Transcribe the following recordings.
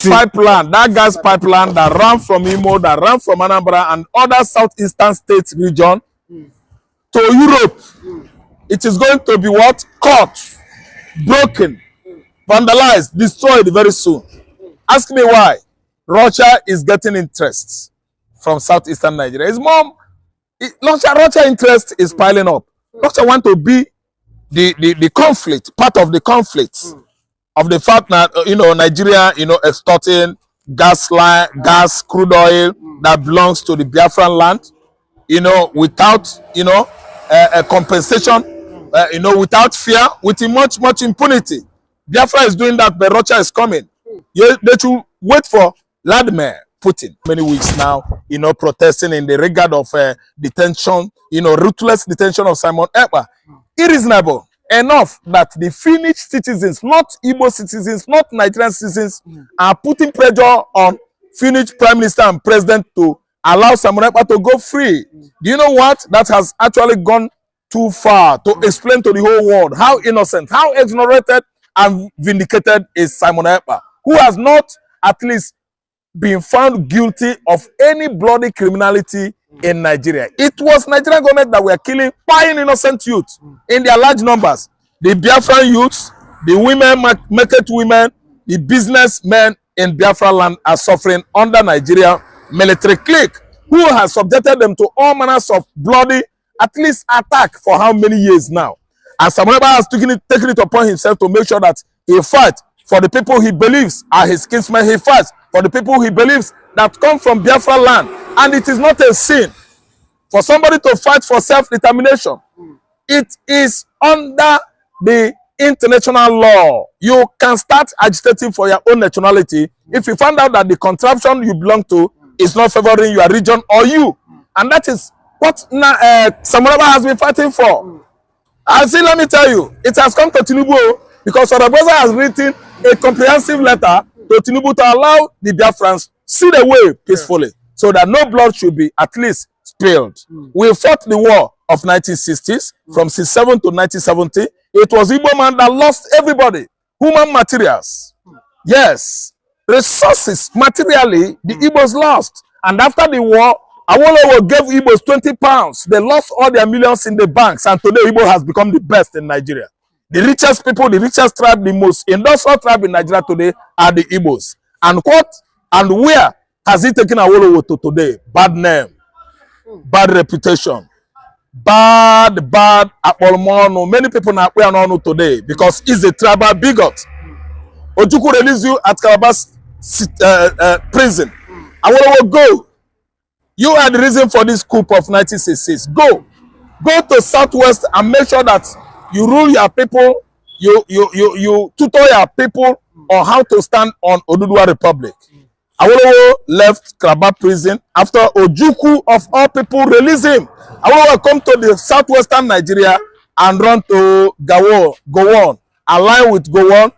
pipeline, that gas pipeline that ran from Imo, that ran from Anambra and other southeastern states region to Europe. It is going to be what? Cut, broken, vandalized, destroyed very soon. Ask me why. Russia is getting interest from southeastern Nigeria. It's more, Russia interest is piling up. Russia want to be the conflict, part of the conflict of the fact that Nigeria, extorting gas, crude oil that belongs to the Biafran land, without a compensation, without fear, with much impunity. Biafra is doing that, but Russia is coming. They should wait for Vladimir Putin. Many weeks now, protesting in the regard of detention, ruthless detention of Simon Ekpa. Irreasonable enough that the Finnish citizens, not Igbo citizens, not Nigerian citizens, are putting pressure on Finnish Prime Minister and President to allow Simon Ekpa to go free. Do you know what? That has actually gone too far to explain to the whole world how innocent, how exonerated and vindicated is Simon Ekpa, who has not at least been found guilty of any bloody criminality in Nigeria. It was Nigerian government that were killing fine innocent youth in their large numbers. The Biafran youths, the women, market women, the businessmen in Biafra land are suffering under Nigeria military clique, who has subjected them to all manners of bloody, at least attack for how many years now. And Simon Ekpa has taken it upon himself to make sure that he fights for the people he believes are his kinsmen. He fights for the people he believes that come from Biafra land. And it is not a sin for somebody to fight for self-determination. It is under the international law. You can start agitating for your own nationality if you find out that the contraption you belong to is not favoring your region or you. And that is what Simon Ekpa has been fighting for. I see, let me tell you, it has come to Tinubu because Odaboza has written a comprehensive letter to Tinubu to allow the Biafrans see the way peacefully, so that no blood should be at least spilled. We fought the war of 1960s from 67 to 1970. It was Igbo man that lost everybody, human materials. Yes, resources materially the Igbos lost. And after the war, Awolowo gave Igbos 20 pounds. They lost all their millions in the banks, and today Igbo has become the best in Nigeria. The richest people, the richest tribe, the most industrial tribe in Nigeria today are the Igbos. And what and where has he taken Awolowo to today? Bad name, bad reputation, bad apolmono. Many people are on today because he's a tribal bigot. Ojukwu release you at Calabash prison. Awolowo, go. You are the reason for this coup of 1966. Go to Southwest and make sure that you rule your people, you tutor your people on how to stand on Oduduwa Republic. Awolowo left Calabash prison after Ojukwu of all people released him. Awolowo come to the southwestern Nigeria and run to Gowon, align with Gowon,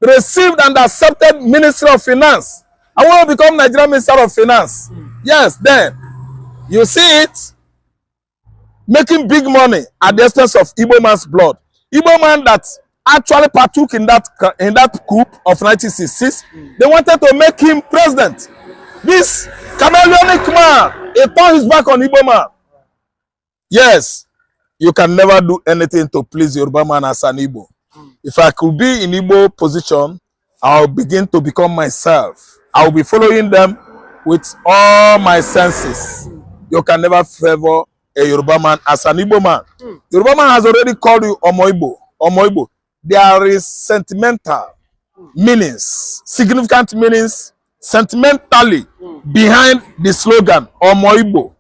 received and accepted Ministry of Finance. Awolowo become Nigerian Minister of Finance. Yes, then you see it making big money at the expense of Igbo man's blood. Igbo man that actually partook in that coup of 1966, they wanted to make him president. This chameleonic man, he turned his back on Igbo man. Yes, you can never do anything to please Yoruba man as an Igbo. If I could be in Igbo position, I'll begin to become myself. I'll be following them with all my senses. You can never favor a Yoruba man as an Igbo man. Yoruba man has already called you Omoibo. Omoibo. There is sentimental meanings, significant meanings, sentimentally behind the slogan Omoibo.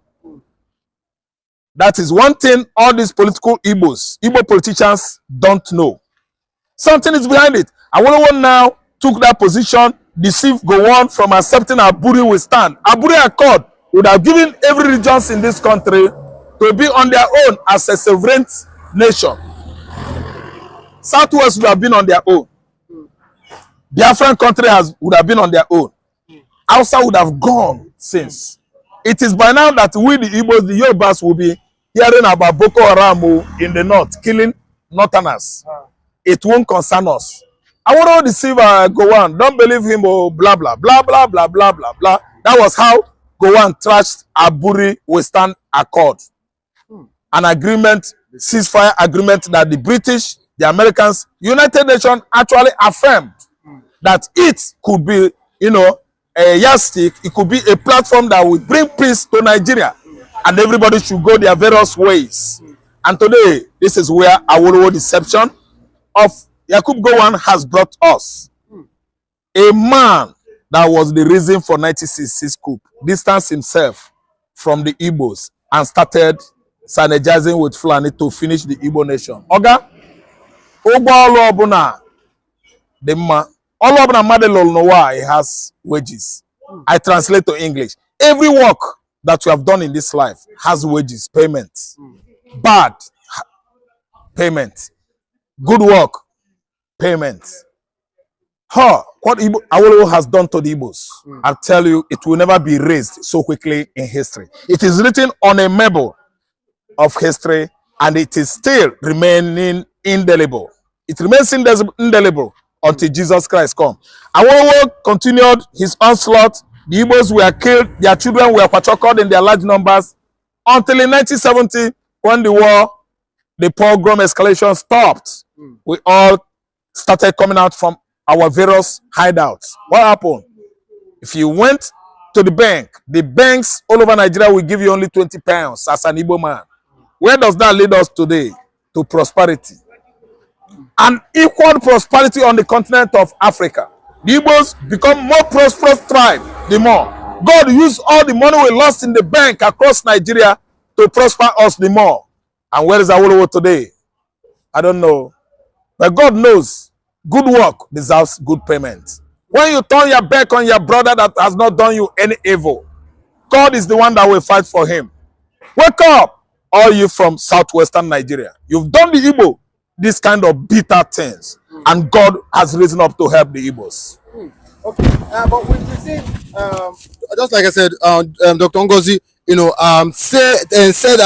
That is one thing all these political Igbo politicians don't know. Something is behind it. Awolowo now took that position, deceived Gowon from accepting Aburi will stand. Aburi Accord would have given every region in this country to be on their own as a sovereign nation. Southwest would have been on their own. Biafran country would have been on their own. Hausa would have gone since. It is by now that we, the Igbos, the Yorubas, will be hearing about Boko Haram in the north, killing northerners. It won't concern us. I want to deceive Gowon. Don't believe him. Oh, blah blah blah blah blah blah blah blah. That was how Gowon trashed Aburi Western Accord, an agreement, ceasefire agreement that the British, the Americans, United Nations actually affirmed that it could be, a yardstick. It could be a platform that will bring peace to Nigeria, and everybody should go their various ways. And today, this is where our deception of Yakub Gowon has brought us. A man that was the reason for 1966 coup distanced himself from the Igbos and started synergizing with Fulani to finish the Igbo nation. Oga, the man, all of the Madelol he has wages. I translate to English. Every work that you have done in this life has wages, payments. Bad payment, good work, payment. What Awolowo has done to the Igbos, I tell you, it will never be erased so quickly in history. It is written on a marble of history, and it is still remaining indelible. It remains indelible until Jesus Christ comes. Awolowo continued his onslaught. The Igbos were killed, their children were patrolled in their large numbers, until in 1970, when the pogrom escalation stopped. We all started coming out from our various hideouts. What happened? If you went to the bank, the banks all over Nigeria will give you only 20 pounds as an Igbo man. Where does that lead us today? To prosperity. An equal prosperity on the continent of Africa. The Igbos become more prosperous tribe the more. God used all the money we lost in the bank across Nigeria to prosper us the more. And where is Awolowo today? I don't know. But God knows good work deserves good payment. When you turn your back on your brother that has not done you any evil, God is the one that will fight for him. Wake up, all you from southwestern Nigeria. You've done the Igbo this kind of bitter things, and God has risen up to help the Igbos. Okay, but when you say, just like I said, Dr. Ngozi, said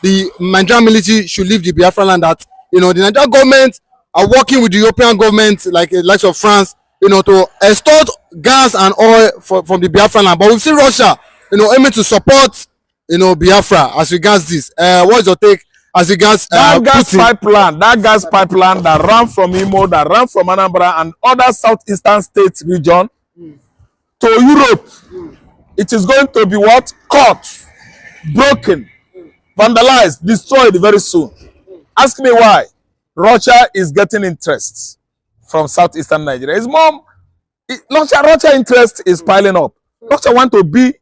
the Nigerian military should leave the Biafra land. That the Nigerian government are working with the European government, like of France, to extort gas and oil from the Biafra land. But we've seen Russia, aiming to support, Biafra as regards this. What is your take as regards that gas pipeline that ran from Imo, that ran from Anambra and other southeastern states region to Europe? It is going to be what? Cut, broken, vandalized, destroyed very soon. Ask me why. Russia is getting interest from southeastern Nigeria. His mom, Russia interest is piling up. Russia want to be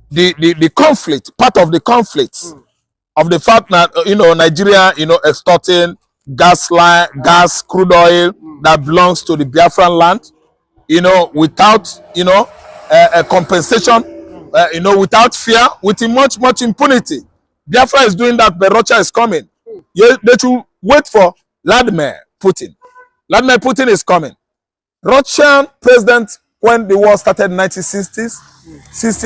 the conflict, part of the conflict of the fact that Nigeria, extorting gas, crude oil that belongs to the Biafran land, without a compensation, without fear, with much impunity. Biafra is doing that, but Russia is coming. They should wait for Vladimir Putin. Vladimir Putin is coming. Russian president, when the war started in 1960s,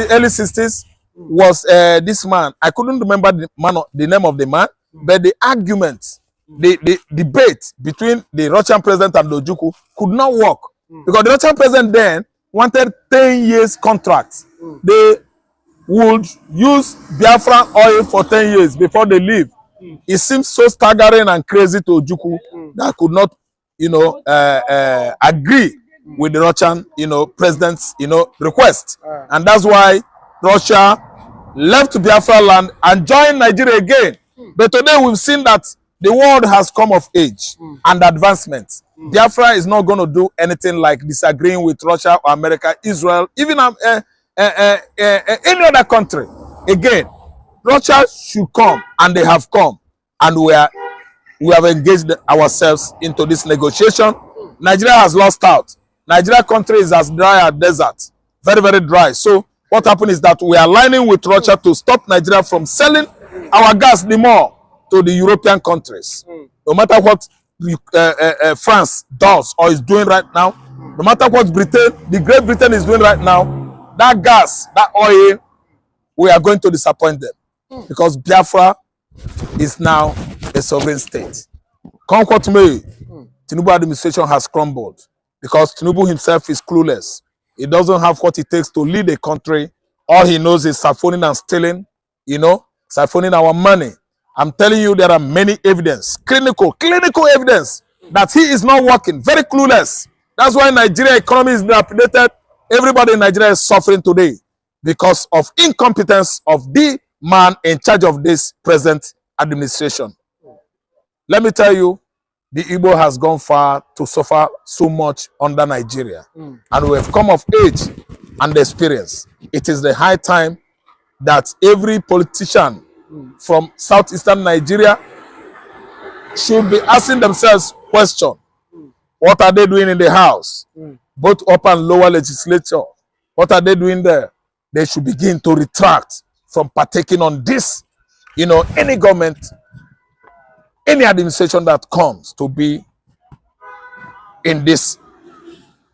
early 60s, was this man. I couldn't remember the name of the man, but the argument, the debate between the Russian president and Ojukwu could not work. Because the Russian president then wanted 10 years contract. They would use Biafra oil for 10 years before they leave. It seems so staggering and crazy to Ojukwu that could not, agree with the Russian, president's, request. And that's why Russia left Biafra land and joined Nigeria again. But today we've seen that the world has come of age and advancement. Biafra is not going to do anything like disagreeing with Russia or America, Israel, even any other country. Again, Russia should come, and they have come, and we have engaged ourselves into this negotiation. Nigeria has lost out. Nigeria country is as dry as desert, very, very dry. So what happened is that we are aligning with Russia to stop Nigeria from selling our gas the more to the European countries. No matter what France does or is doing right now, no matter what the Great Britain is doing right now, that gas, that oil, we are going to disappoint them. Because Biafra is now a sovereign state. Come what may, Tinubu administration has crumbled because Tinubu himself is clueless. He doesn't have what it takes to lead a country. All he knows is siphoning and stealing, siphoning our money. I'm telling you, there are many evidence, clinical evidence that he is not working, very clueless. That's why Nigeria economy is dilapidated. Everybody in Nigeria is suffering today because of incompetence of the man in charge of this present administration. Let me tell you, the Igbo has gone far to suffer so much under Nigeria. And we have come of age and experience. It is the high time that every politician from southeastern Nigeria should be asking themselves question. What are they doing in the house? Both upper and lower legislature. What are they doing there? They should begin to retract from partaking on this. Any government, any administration that comes to be in this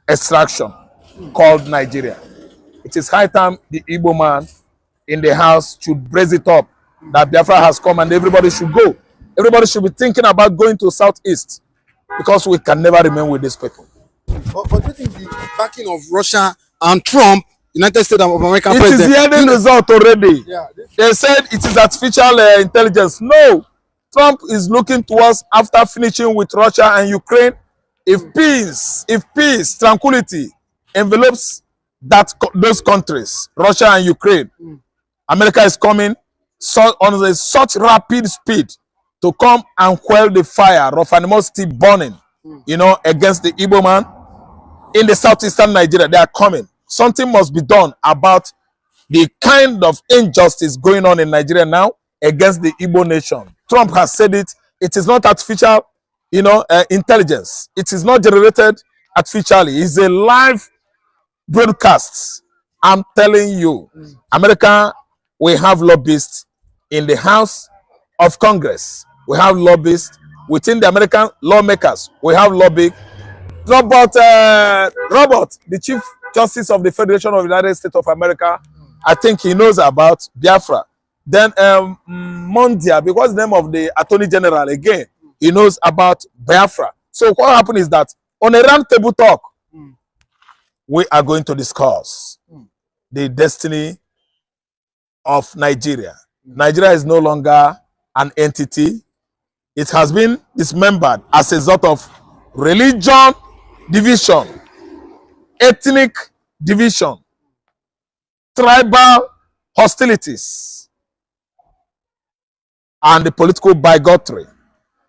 extraction called Nigeria. It is high time the Igbo man in the house should brace it up that Biafra has come and everybody should go. Everybody should be thinking about going to Southeast because we can never remain with these people. But do you think the backing of Russia and Trump, United States of America president... It is the ending result already. Yeah, they said it is artificial intelligence. No. Trump is looking towards after finishing with Russia and Ukraine. If peace, tranquility envelops those countries, Russia and Ukraine, America is coming on such rapid speed to come and quell the fire of animosity burning, against the Igbo man in the southeastern Nigeria. They are coming. Something must be done about the kind of injustice going on in Nigeria now against the Igbo nation. Trump has said it. It is not artificial, intelligence. It is not generated artificially. It's a live broadcast. I'm telling you, America, we have lobbyists in the House of Congress. We have lobbyists within the American lawmakers. We have lobby. Robert, the Chief Justice of the Federation of the United States of America, I think he knows about Biafra. Then Mondia, because the name of the Attorney General, again, he knows about Biafra. So what happened is that on a round table talk, we are going to discuss the destiny of Nigeria. Nigeria is no longer an entity. It has been dismembered as a sort of religion division, ethnic division, tribal hostilities, and the political bigotry.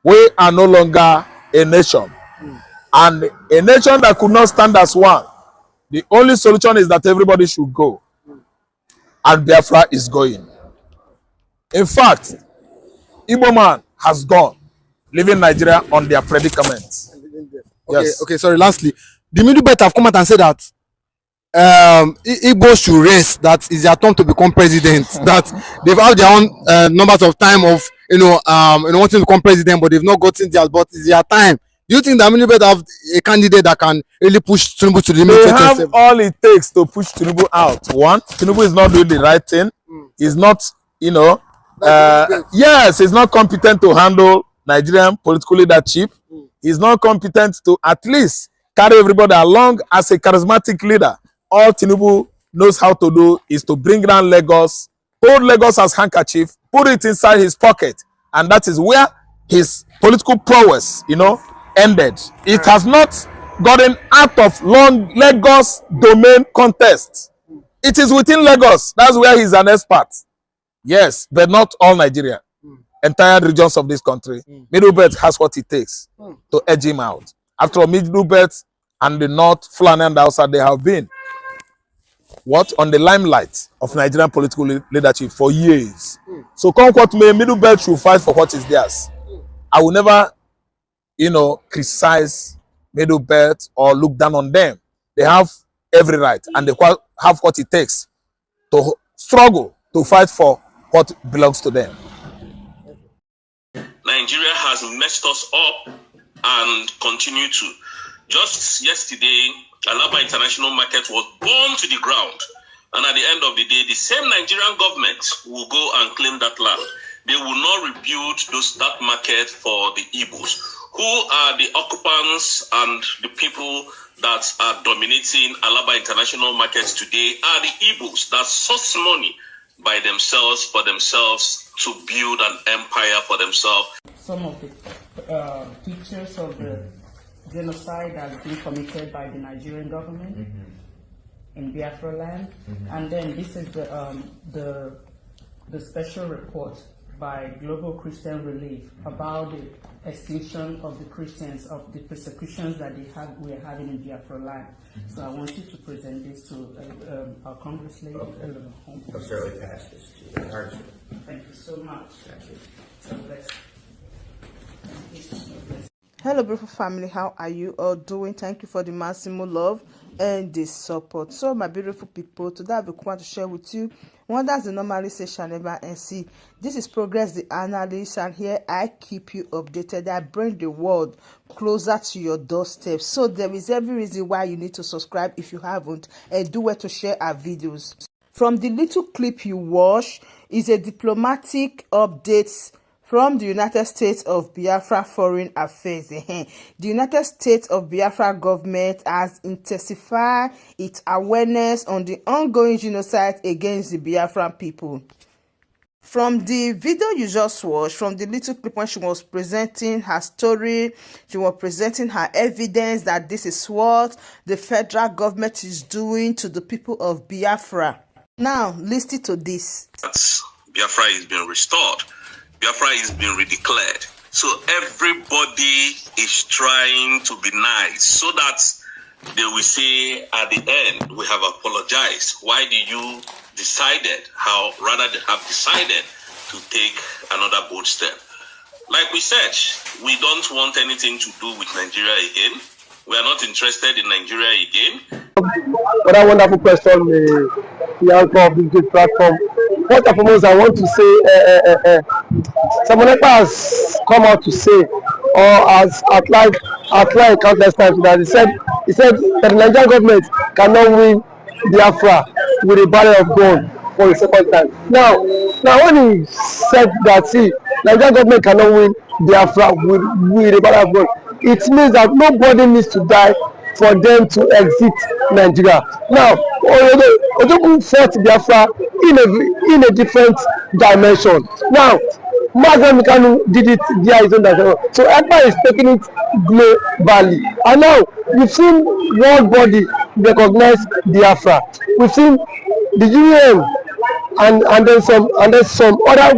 We are no longer a nation. And a nation that could not stand as one. The only solution is that everybody should go. And Biafra is going. In fact, Igbo man has gone, leaving Nigeria on their predicament. Okay, yes. Okay, sorry, lastly, the middle belt have come out and said that Igbo should rest, that it's their turn to become president, that they've had their own numbers of time of, wanting to become president, but they've not gotten theirs, but it's their time. Do you think that middle belt have a candidate that can really push Tinubu to the limit? They have all it takes to push Tinubu out. One, Tinubu is not doing the right thing. He's not, yes, he's not competent to handle Nigerian political leadership. He's not competent to at least carry everybody along as a charismatic leader. All Tinubu knows how to do is to bring down Lagos, hold Lagos as handkerchief, put it inside his pocket, and that is where his political prowess, ended. It has not gotten out of long Lagos domain contest. It is within Lagos. That's where he's an expert. Yes, but not all Nigeria. Entire regions of this country. Middle Belt has what it takes to edge him out. After all, Middle Belt and the North, Fulani and the outside, they have been on the limelight of Nigerian political leadership for years. So come what may, Middle Belt should fight for what is theirs. I will never, criticize Middle Belt or look down on them. They have every right and they have what it takes to struggle to fight for what belongs to them. Nigeria has messed us up and continue to. Just yesterday, Alaba International Market was burned to the ground. And at the end of the day, the same Nigerian government will go and claim that land. They will not rebuild that market for the Igbos. Who are the occupants and the people that are dominating Alaba international markets today are the Igbos that source money by themselves, for themselves, to build an empire for themselves. Some of the pictures of the genocide that has been committed by the Nigerian government in Biafra land, and then this is the special report by Global Christian Relief about the extinction of the Christians, of the persecutions that we are having in Biafra land. So I want you to present this to our Congress lady. Okay. I'll certainly pass this to you. Thank you so much. Thank you. So let's. Hello beautiful family, how are you all doing? Thank you for the maximum love and the support. So my beautiful people, today I want to share with you one that's the normally say shall never and see. This is Progress the Analyst, and here I keep you updated. I bring the world closer to your doorstep. So there is every reason why you need to subscribe if you haven't, and do well to share our videos. From the little clip you watch is a diplomatic update from the United States of Biafra Foreign Affairs. The United States of Biafra government has intensified its awareness on the ongoing genocide against the Biafran people. From the video you just watched, from the little clip when she was presenting her story, she was presenting her evidence that this is what the federal government is doing to the people of Biafra. Now, listen to this. Biafra is being restored. Biafra is being redeclared. So everybody is trying to be nice so that they will say at the end, we have apologized. Why did you decided, how rather they have decided to take another bold step? Like we said, we don't want anything to do with Nigeria again. We are not interested in Nigeria again. What a wonderful question, the anchor of this good platform. First and foremost, I want to say, someone has come out to say, or has outlined countless times that he said that the Nigerian government cannot win Biafra with a barrel of gun for the second time. Now when he said that, see, Nigerian government cannot win Biafra with a barrel of gun, it means that nobody needs to die for them to exit Nigeria. Now, Ojoku fought Biafra in a different dimension. Now, Masive did it via his own dimension. So Afta is taking it globally. And now, we've seen world body recognize Biafra. We've seen the UN and then some other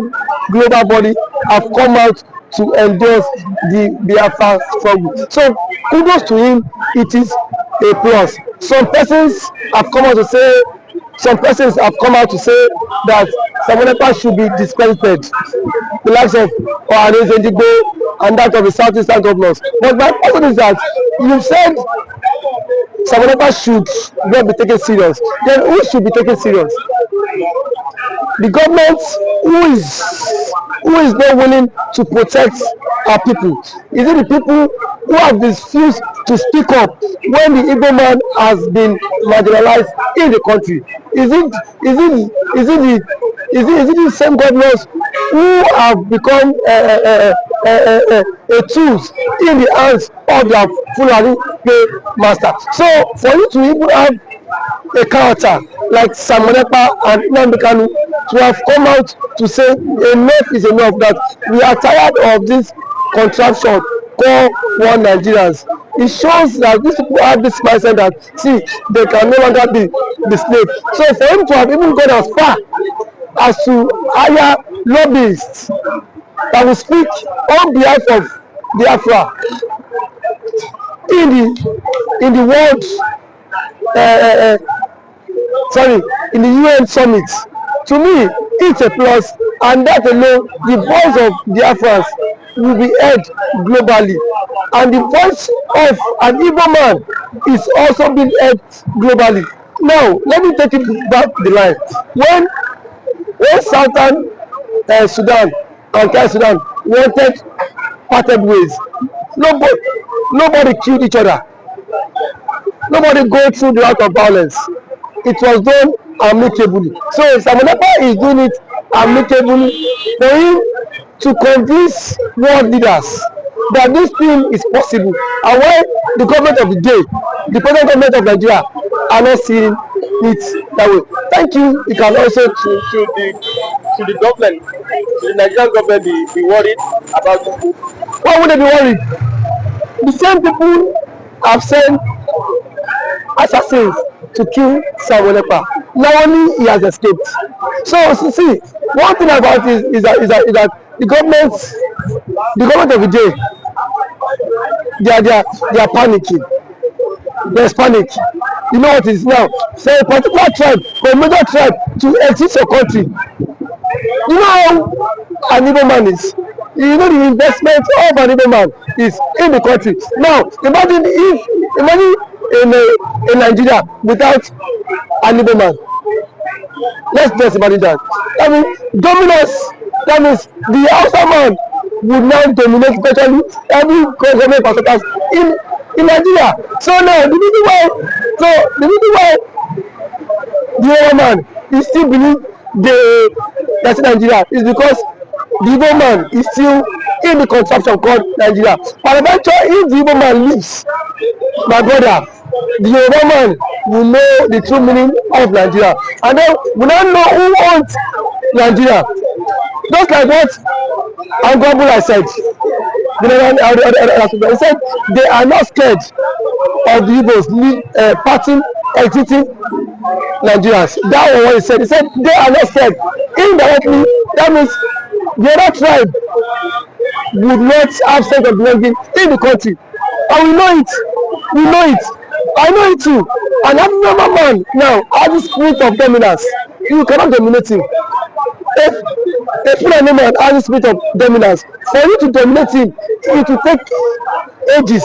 global body have come out to endorse the Biafra struggle. So kudos to him, it is a plus. Some persons have come out to say that Samonekpa should be discredited, the likes of Ohanes Edigbo and that of the Southeastern governors. But my question is that you said Samonekpa should not be taken serious. Then who should be taken serious? The government who is not willing to protect our people? Is it the people who have refused to speak up when the Igbo man has been marginalized in the country? Is it the same governors who have become a tools in the hands of their Fulani master? So for you to even have a character like Samonekpa and nnamdikanu to have come out to say enough is enough, that we are tired of this contraption called one Nigerians. It shows that these people have this mindset that, see, they can no longer be the slave. So for him to have even gone as far as to hire lobbyists that will speak on behalf of Biafra in the world, in the UN summit, to me it's a plus, and that alone, the voice of Biafrans will be heard globally, and the voice of an Igbo man is also being heard globally. Now let me take it back the line. When Southern Sudan and South Sudan wanted parted ways, nobody killed each other. Nobody go through the route of violence. It was done amicably. So Samonekpa is doing it amicably for him to convince world leaders that this thing is possible, and why the government of the day, the present government of Nigeria, are not seeing it that way. Thank you. You can also Should the government, should the Nigerian government be worried about this? why would they be worried? The same people have sent assassins to kill Samuel Ekpa. Now only he has escaped. So see, one thing about it is that the government of the day, they are panicking. There's panic. You know what it is now? Say a particular tribe, a major tribe, to exit your country. You know how an Igbo man is. You know the investment of an Igbo man is in the country. Now imagine in Nigeria without an Igbo man. Let's just imagine that. I mean, dominance. That means the Hausa man would now dominate virtually every government perspective in Nigeria. So now the reason why the Igbo man is still believe that's Nigeria is because the Igbo man is still in the contraption called Nigeria. And eventually, if the Igbo man leaves, my brother, the Yoruba man will know the true meaning of Nigeria, and then we now know who owns Nigeria. Just like what Ngozi said, he said they are not scared of the Igbos parting, exiting Nigerians. That was what he said. He said they are not scared. Indirectly, that means the other tribe would not have sense of belonging in the country, and we know it. We know it. I know it too. And that normal man now has the spirit of dominance. You cannot dominate him. If a Fulani man has the spirit of dominance, for you to dominate him, it will take ages.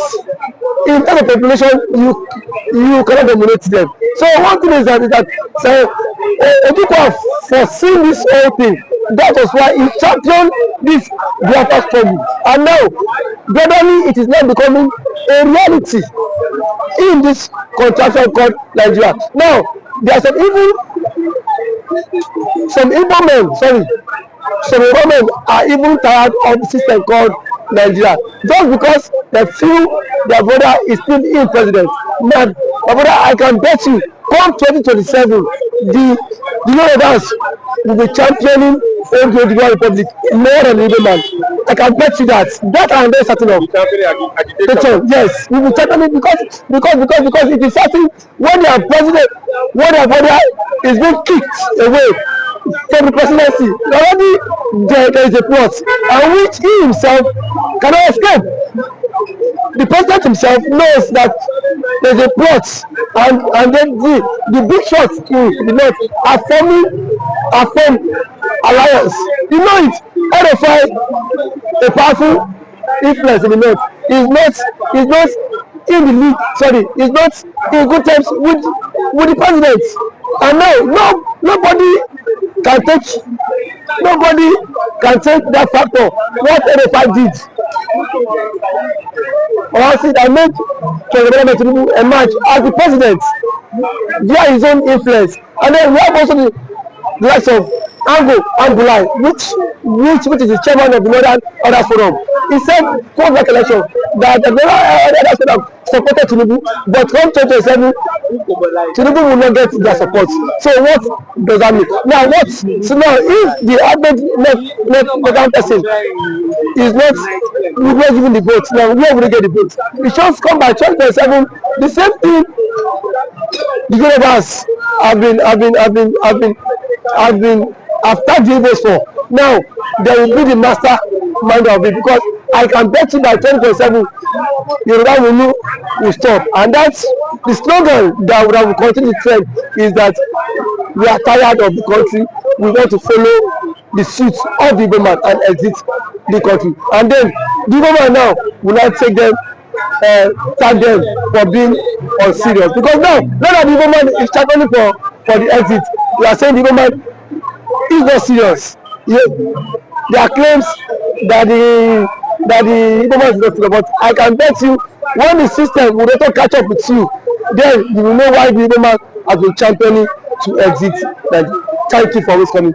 In terms of population, you cannot dominate them. So one thing is that people have foreseen this whole thing. That was why he championed this Biafra struggle. And now, gradually, it is now becoming a reality in this contraction called Nigeria. Now, there are some men are even tired of the system called Nigeria, just because they feel their brother is still in president. My brother, I can bet you, come 2027, the Yorubas will be championing the Republic more than the Igbo man. I can bet you that. That I am very certain of. Yes, we will championing because it is certain when their president, when their brother is being kicked away from the presidency, already there is a plot, and which he himself cannot escape. The president himself knows that there is a plot, and then the big shots in the north are forming alliance. You know it. RFI, a powerful influence in the north, is not in the league. Sorry, is not in good terms with the president. And now nobody can take that factor. What RFI did, or I see that made President Tinubu emerge as the president via his own influence. And then we have also the likes of Angulai, which is the chairman of the Northern Order Forum. He said, post election, that the Northern Order supported Tinubu, but come 2027, Tinubu will not get their support. So what does that mean? Now so now if the average Northern person is not giving the vote, now where will they get the vote? It should come by 2027. The same thing the universe have been after the Igbos for. Now they will be the master mind of it, because I can bet you that 2027 Yoruba will stop, and that's the slogan that will continue to trend, is that we are tired of the country, we want to follow the suit of the Igbo man and exit the country. And then the Igbo man now will not take them, tag them for being unserious, because now that the Igbo man is championing for the exit, we are saying the Igbo man is not serious. There are claims that the Igbo man is not serious, but I can bet you, when the system will not catch up with you, then you will know why the Igbo man has been championing to exit. Thank you for always coming.